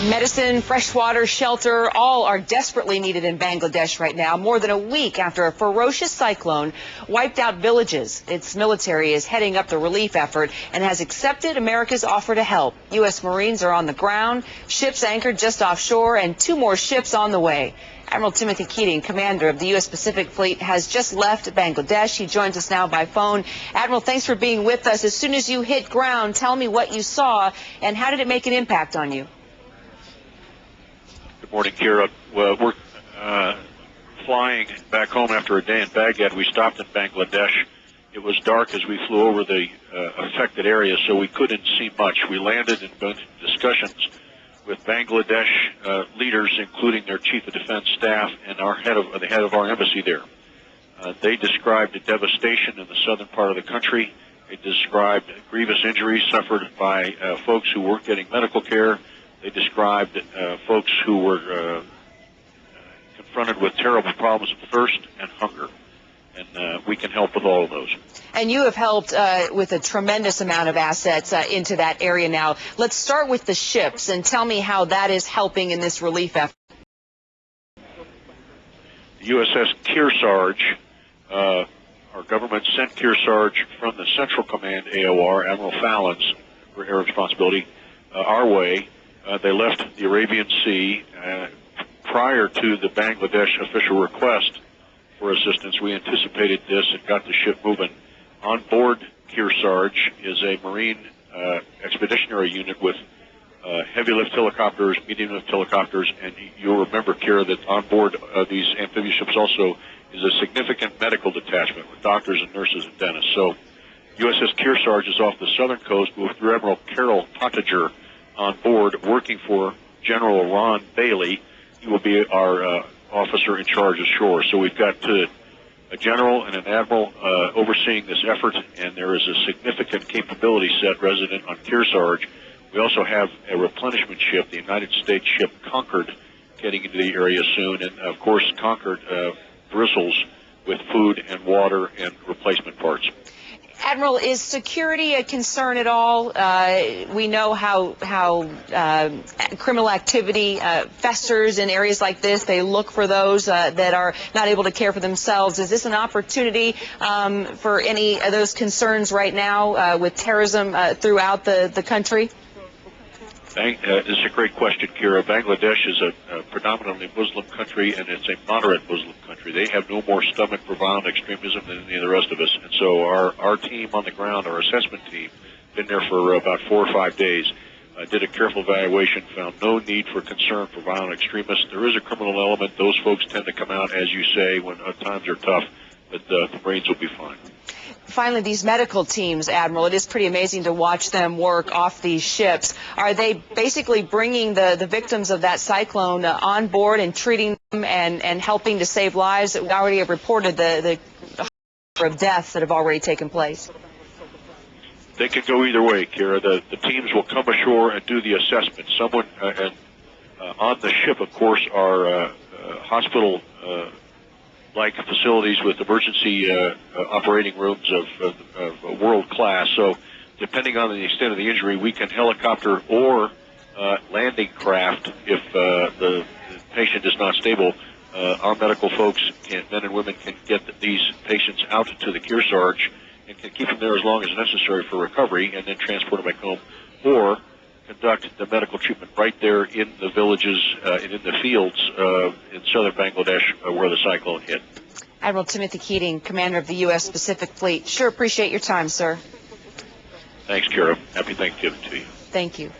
Medicine, fresh water, shelter, all are desperately needed in Bangladesh right now, more than a week after a ferocious cyclone wiped out villages. Its military is heading up the relief effort and has accepted America's offer to help. U.S. Marines are on the ground, ships anchored just offshore, and 2 more ships on the way. Admiral Timothy Keating, commander of the U.S. Pacific Fleet, has just left Bangladesh. He joins us now by phone. Admiral, thanks for being with us. As soon as you hit ground, tell me what you saw and how did it make an impact on you? Good morning, Kira. Well, we're flying back home after a day in Baghdad. We stopped in Bangladesh. It was dark as we flew over the affected area, so we couldn't see much. We landed and went into discussions with Bangladesh leaders, including their chief of defense staff and the head of our embassy there. They described the devastation in the southern part of the country. They described grievous injuries suffered by folks who weren't getting medical care. They described folks who were confronted with terrible problems of thirst and hunger. And we can help with all of those. And you have helped with a tremendous amount of assets into that area now. Let's start with the ships and tell me how that is helping in this relief effort. The USS Kearsarge, our government sent Kearsarge from the Central Command AOR, Admiral Fallon's air responsibility, our way. They left the Arabian Sea prior to the Bangladesh official request for assistance. We anticipated this and got the ship moving. On board Kearsarge is a Marine expeditionary unit with heavy lift helicopters, medium lift helicopters, and you'll remember, Kira, that on board these amphibious ships also is a significant medical detachment with doctors and nurses and dentists. So USS Kearsarge is off the southern coast with Rear Admiral Carol Pottinger on board, working for General Ron Bailey. He will be our officer in charge ashore. So we've got a general and an admiral overseeing this effort, and there is a significant capability set resident on Kearsarge. We also have a replenishment ship, the United States ship Concord, getting into the area soon, and of course Concord bristles with food and water and replacement parts. Admiral, is security a concern at all? We know how criminal activity festers in areas like this. They look for those that are not able to care for themselves. Is this an opportunity for any of those concerns right now with terrorism throughout the country? This is a great question, Kira. Bangladesh is a predominantly Muslim country, and it's a moderate Muslim country. They have no more stomach for violent extremism than any of the rest of us. And so our team on the ground, our assessment team, been there for about 4 or 5 days, did a careful evaluation, found no need for concern for violent extremists. There is a criminal element. Those folks tend to come out, as you say, when times are tough, but the Marines will be fine. Finally, these medical teams, Admiral, it is pretty amazing to watch them work off these ships. Are they basically bringing the victims of that cyclone on board and treating them and helping to save lives? We already have reported the number of deaths that have already taken place. They can go either way, Kira. The teams will come ashore and do the assessment. Someone on the ship, of course, are hospital like facilities with emergency operating rooms of world class. So depending on the extent of the injury, we can helicopter or landing craft if the patient is not stable. Our medical folks, men and women, can get these patients out to the Kearsarge and can keep them there as long as necessary for recovery and then transport them back home, or conduct the medical treatment right there in the villages and in the fields in southern Bangladesh where the cyclone hit. Admiral Timothy Keating, commander of the U.S. Pacific Fleet. Sure appreciate your time, sir. Thanks, Kira. Happy Thanksgiving to you. Thank you.